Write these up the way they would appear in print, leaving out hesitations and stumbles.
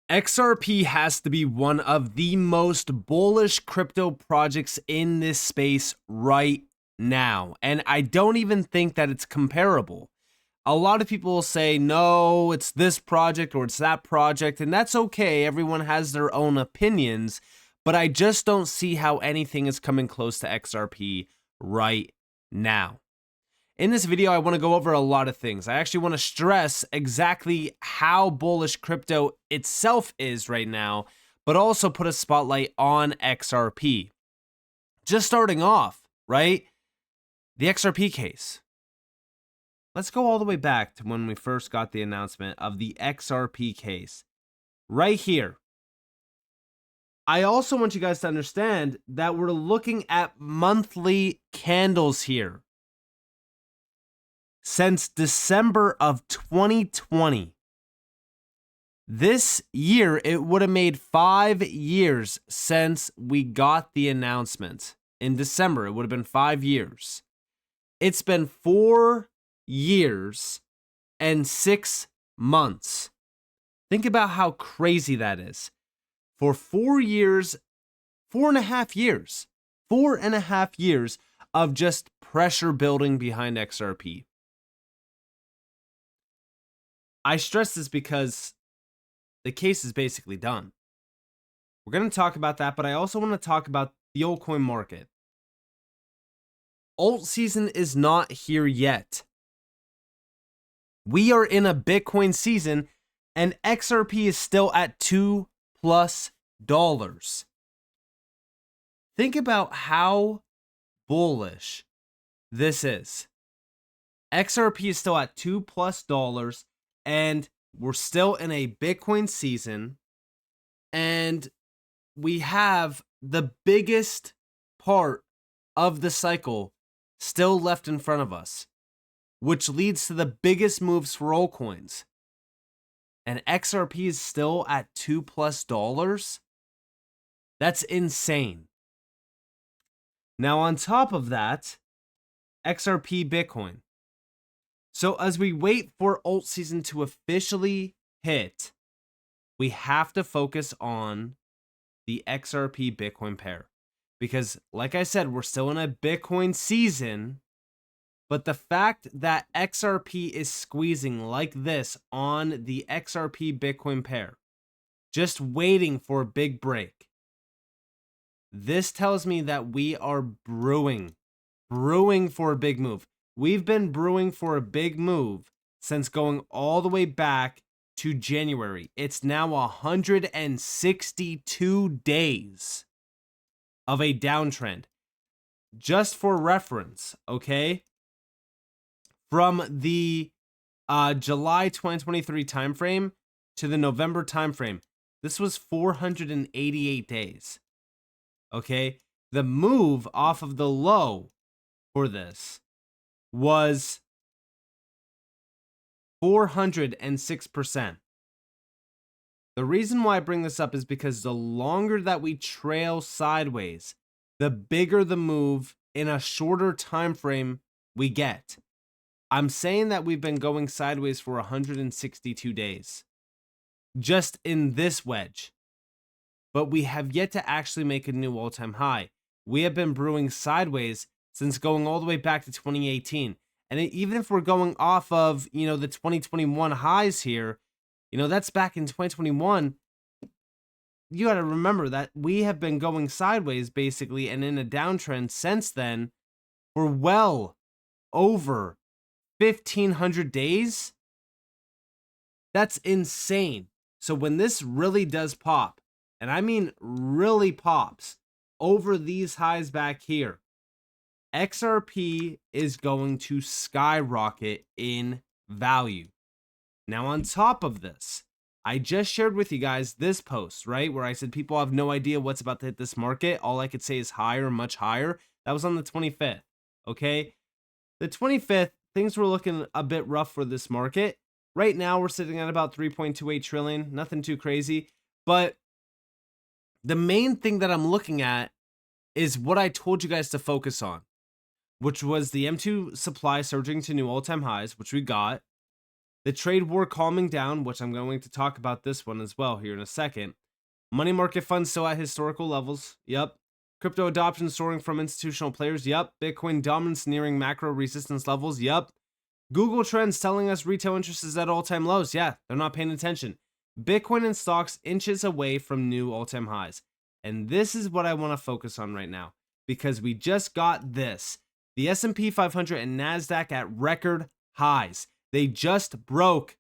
XRP has to be one of the most bullish crypto projects in this space right now. And I don't even think that it's comparable. A lot of people will say, no, it's this project or it's that project, and that's okay. Everyone has their own opinions, but I just don't see how anything is coming close to XRP right now. In this video, I want to go over a lot of things. I actually want to stress exactly how bullish crypto itself is right now, but also put a spotlight on XRP. Just starting off, right? The XRP case. Let's go all the way back to when we first got the announcement of the XRP case. Right here. I also want you guys to understand that we're looking at monthly candles here. Since December of 2020. This year, it would have made 5 years since we got the announcement. In December, it would have been 5 years. It's been 4 years and 6 months. Think about how crazy that is. For 4 years, 4.5 years, 4.5 years of just pressure building behind XRP. I stress this because the case is basically done. We're going to talk about that, but I also want to talk about the altcoin market. Alt season is not here yet. We are in a Bitcoin season, and XRP is still at $2+ Think about how bullish this is. XRP is still at $2+ and we're still in a Bitcoin season, and we have the biggest part of the cycle still left in front of us, which leads to the biggest moves for altcoins. And XRP is still at $2+. That's insane. Now, on top of that, XRP Bitcoin. So as we wait for alt season to officially hit, we have to focus on the XRP Bitcoin pair. Because like I said, we're still in a Bitcoin season, but the fact that XRP is squeezing like this on the XRP Bitcoin pair, just waiting for a big break, this tells me that we are brewing for a big move. We've been brewing for a big move since going all the way back to January. It's now 162 days of a downtrend. Just for reference, okay? From the July 2023 timeframe to the November timeframe, this was 488 days. Okay? The move off of the low for this was 406%. The reason why I bring this up is because the longer that we trail sideways, the bigger the move in a shorter time frame we get. I'm saying that we've been going sideways for 162 days just in this wedge, but we have yet to actually make a new all-time high. We have been brewing sideways since going all the way back to 2018. And even if we're going off of, the 2021 highs here, that's back in 2021. You got to remember that we have been going sideways basically and in a downtrend since then for well over 1,500 days. That's insane. So when this really does pop, and I mean really pops over these highs back here, XRP is going to skyrocket in value. Now, on top of this, I just shared with you guys this post, right? Where I said people have no idea what's about to hit this market. All I could say is higher, much higher. That was on the 25th, okay? The 25th, things were looking a bit rough for this market. Right now, we're sitting at about 3.28 trillion. Nothing too crazy. But the main thing that I'm looking at is what I told you guys to focus on, which was the M2 supply surging to new all-time highs, which we got. The trade war calming down, which I'm going to talk about this one as well here in a second. Money market funds still at historical levels. Yep. Crypto adoption soaring from institutional players. Yep. Bitcoin dominance nearing macro resistance levels. Yep. Google Trends telling us retail interest is at all-time lows. Yeah, they're not paying attention. Bitcoin and stocks inches away from new all-time highs. And this is what I want to focus on right now, because we just got this. The S&P 500 and NASDAQ at record highs. They just broke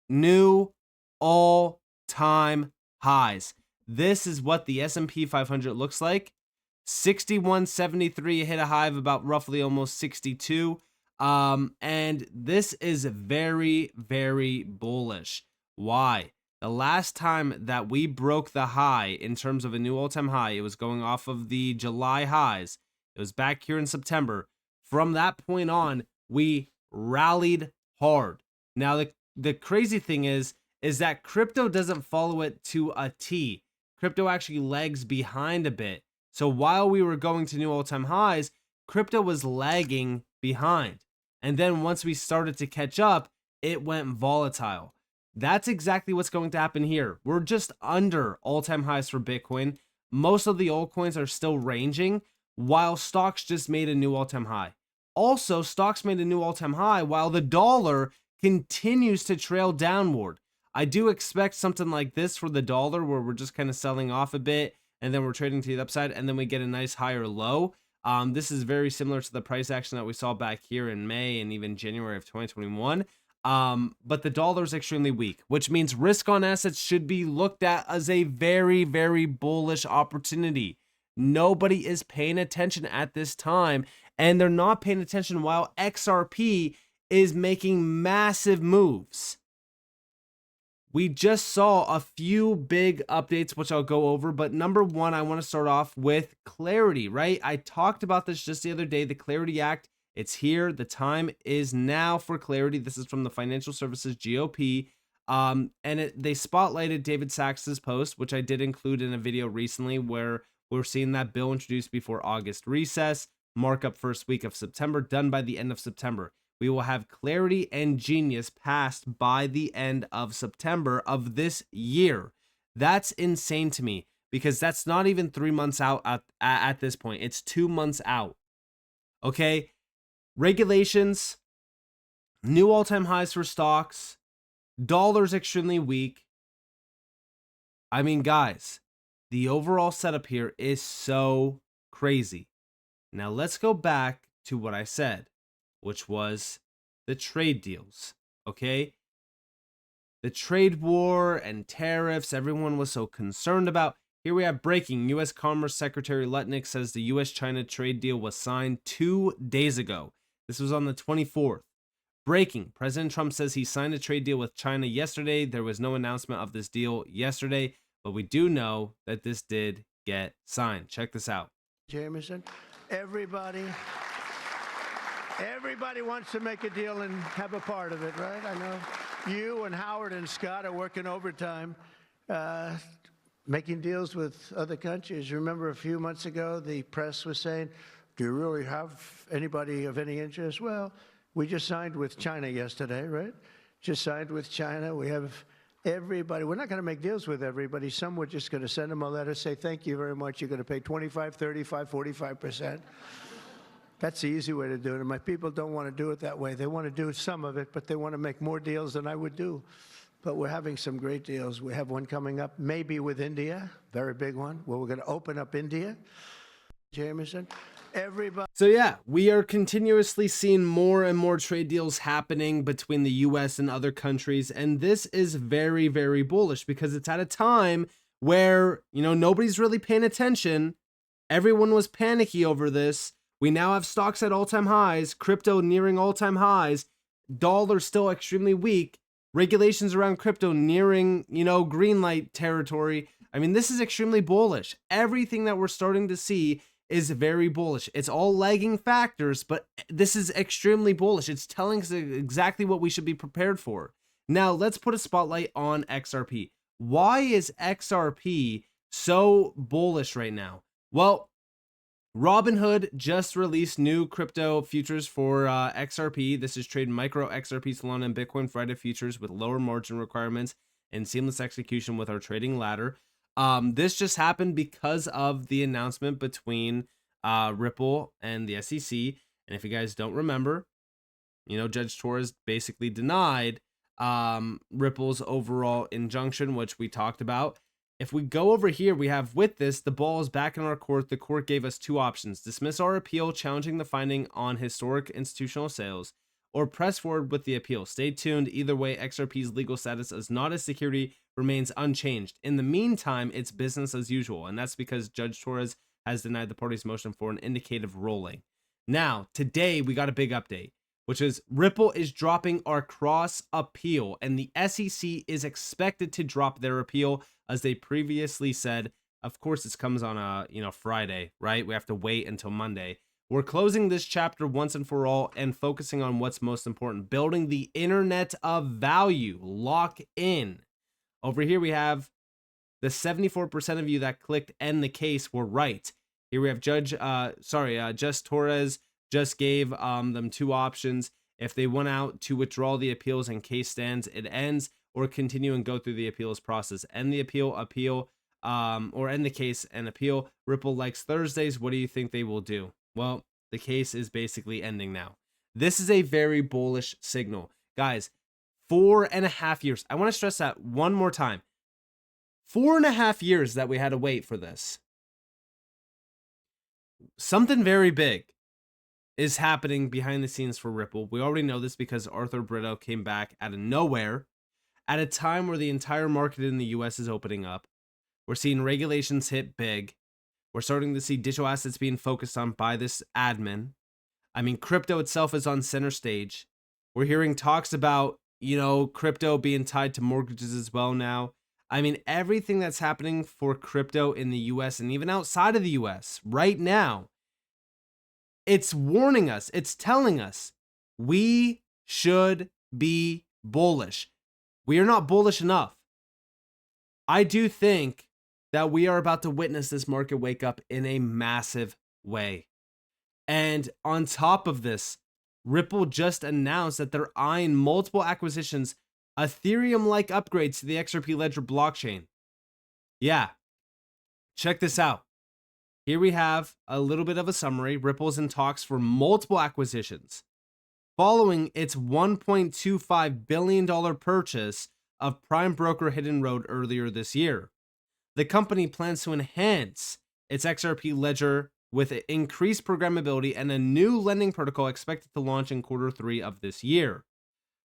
new all-time highs. This is what the S&P 500 looks like. 6173 hit a high of about roughly almost 62. And this is very, very bullish. Why? The last time that we broke the high in terms of a new all-time high, it was going off of the July highs. It was back here in September. From that point on, we rallied hard. Now, the crazy thing is that crypto doesn't follow it to a T. Crypto actually lags behind a bit. So while we were going to new all-time highs, crypto was lagging behind. And then once we started to catch up, it went volatile. That's exactly what's going to happen here. We're just under all-time highs for Bitcoin. Most of the altcoins are still ranging, while stocks just made a new all-time high. Also, stocks made a new all-time high while the dollar continues to trail downward. I do expect something like this for the dollar, where we're just kind of selling off a bit and then we're trading to the upside and then we get a nice higher low. This is very similar to the price action that we saw back here in May and even January of 2021. But the dollar is extremely weak, which means risk on assets should be looked at as a very, very bullish opportunity. Nobody is paying attention at this time, and they're not paying attention while XRP is making massive moves. We just saw a few big updates, which I'll go over, but number one, I want to start off with Clarity, right? I talked about this just the other day, the Clarity Act. It's here. The time is now for Clarity. This is from the Financial Services GOP. They spotlighted David Sachs's post, which I did include in a video recently, where we're seeing that bill introduced before August recess, markup first week of September, done by the end of September. We will have Clarity and Genius passed by the end of September of this year. That's insane to me, because that's not even 3 months out at this point. It's 2 months out. Okay? Regulations, new all-time highs for stocks, dollar's extremely weak. I mean, guys, the overall setup here is so crazy. Now let's go back to what I said, which was the trade deals, okay? The trade war and tariffs everyone was so concerned about. Here we have breaking. U.S. Commerce Secretary Lutnick says the U.S.-China trade deal was signed 2 days ago. This was on the 24th. Breaking. President Trump says he signed a trade deal with China yesterday. There was no announcement of this deal yesterday, but we do know that this did get signed. Check this out. Jameson, everybody wants to make a deal and have a part of it, right? I know you and Howard and Scott are working overtime, making deals with other countries. Remember a few months ago, the press was saying, do you really have anybody of any interest? Well, we just signed with China yesterday, right? Just signed with China. We have everybody. We're not going to make deals with everybody. Some we're just going to send them a letter, say, thank you very much. You're going to pay 25, 35, 45%. That's the easy way to do it. And my people don't want to do it that way. They want to do some of it, but they want to make more deals than I would do. But we're having some great deals. We have one coming up, maybe with India, very big one, where we're going to open up India. Jameson, everybody. So yeah, we are continuously seeing more and more trade deals happening between the US and other countries. And this is very, very bullish, because it's at a time where, nobody's really paying attention. Everyone was panicky over this. We now have stocks at all-time highs, crypto nearing all-time highs, dollar still extremely weak, regulations around crypto nearing, green light territory. I mean, this is extremely bullish. Everything that we're starting to see is very bullish. It's all lagging factors, but this is extremely bullish. It's telling us exactly what we should be prepared for. Now, let's put a spotlight on XRP. Why is XRP so bullish right now? Well, Robinhood just released new crypto futures for XRP. This is trade micro XRP, Solana, and Bitcoin Friday futures with lower margin requirements and seamless execution with our trading ladder. This just happened because of the announcement between Ripple and the SEC. And if you guys don't remember, Judge Torres basically denied Ripple's overall injunction, which we talked about. If we go over here, we have with this, the ball is back in our court. The court gave us two options: dismiss our appeal, challenging the finding on historic institutional sales, or press forward with the appeal. Stay tuned. Either way, XRP's legal status as not a security remains unchanged. In the meantime, it's business as usual, and that's because Judge Torres has denied the party's motion for an indicative ruling. Now, today, we got a big update, which is Ripple is dropping our cross appeal, and the SEC is expected to drop their appeal, as they previously said. Of course, this comes on a Friday, right? We have to wait until Monday. We're closing this chapter once and for all and focusing on what's most important: building the internet of value. Lock in. Over here, we have the 74% of you that clicked end the case were right. Here we have Judge Torres just gave them two options. If they went out to withdraw the appeals and case stands, it ends, or continue and go through the appeals process. End the appeal, or end the case and appeal. Ripple likes Thursdays. What do you think they will do? Well, the case is basically ending now. This is a very bullish signal. Guys, 4.5 years. I want to stress that one more time. 4.5 years that we had to wait for this. Something very big is happening behind the scenes for Ripple. We already know this because Arthur Brito came back out of nowhere at a time where the entire market in the US is opening up. We're seeing regulations hit big. We're starting to see digital assets being focused on by this admin. I mean, crypto itself is on center stage. We're hearing talks about, crypto being tied to mortgages as well now. I mean, everything that's happening for crypto in the US and even outside of the US right now, it's warning us, it's telling us we should be bullish. We are not bullish enough. I do think that we are about to witness this market wake up in a massive way. And on top of this, Ripple just announced that they're eyeing multiple acquisitions, Ethereum-like upgrades to the XRP Ledger blockchain. Yeah, check this out. Here we have a little bit of a summary. Ripple's in talks for multiple acquisitions following its $1.25 billion purchase of prime broker Hidden Road earlier this year. The company plans to enhance its XRP Ledger with increased programmability and a new lending protocol expected to launch in Q3 of this year.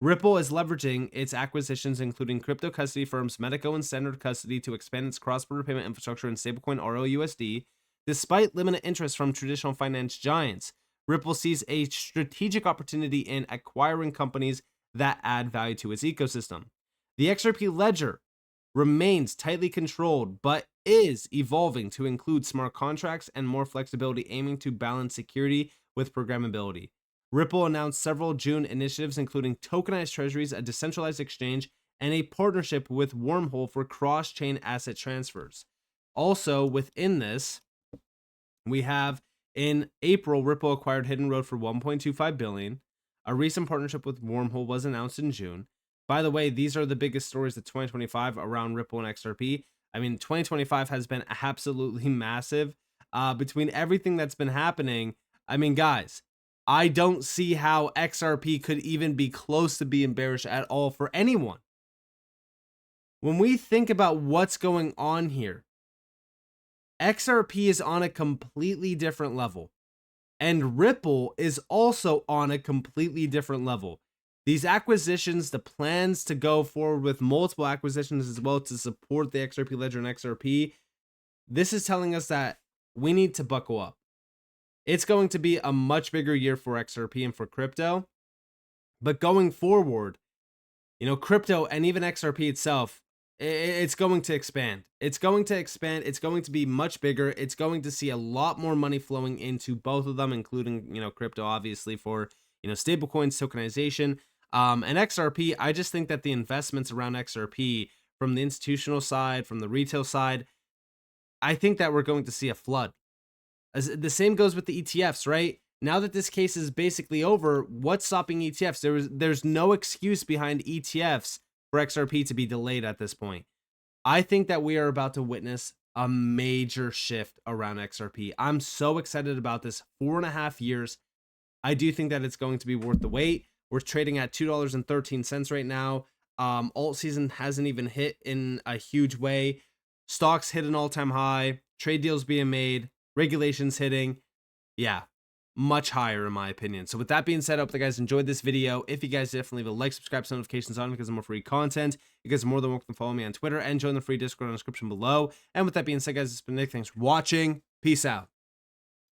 Ripple is leveraging its acquisitions, including crypto custody firms Medico and Standard Custody, to expand its cross-border payment infrastructure in stablecoin ROUSD. Despite limited interest from traditional finance giants, Ripple sees a strategic opportunity in acquiring companies that add value to its ecosystem. The XRP Ledger remains tightly controlled, but is evolving to include smart contracts and more flexibility, aiming to balance security with programmability. Ripple announced several June initiatives, including tokenized treasuries, a decentralized exchange, and a partnership with Wormhole for cross-chain asset transfers. Also, within this, we have in April, Ripple acquired Hidden Road for $1.25 billion. A recent partnership with Wormhole was announced in June. By the way, these are the biggest stories of 2025 around Ripple and XRP. I mean, 2025 has been absolutely massive. Between everything that's been happening, I mean, guys, I don't see how XRP could even be close to being bearish at all for anyone. When we think about what's going on here, XRP is on a completely different level, and Ripple is also on a completely different level. These acquisitions, the plans to go forward with multiple acquisitions as well to support the XRP Ledger and XRP, this is telling us that we need to buckle up. It's going to be a much bigger year for XRP and for crypto. But going forward, crypto and even XRP itself, it's going to expand. It's going to expand. It's going to be much bigger. It's going to see a lot more money flowing into both of them, including, crypto, obviously, for, stablecoins, tokenization. And XRP, I just think that the investments around XRP from the institutional side, from the retail side, I think that we're going to see a flood. The same goes with the ETFs, right? Now that this case is basically over, what's stopping ETFs? There's no excuse behind ETFs for XRP to be delayed at this point. I think that we are about to witness a major shift around XRP. I'm so excited about this. 4.5 years. I do think that it's going to be worth the wait. We're trading at $2.13 right now. Alt season hasn't even hit in a huge way. Stocks hit an all-time high. Trade deals being made. Regulations hitting. Yeah, much higher in my opinion. So with that being said, I hope you guys enjoyed this video. If you guys definitely leave a like, subscribe, set notifications on because of more free content. You guys are more than welcome to follow me on Twitter and join the free Discord in the description below. And with that being said, guys, it's been Nick. Thanks for watching. Peace out.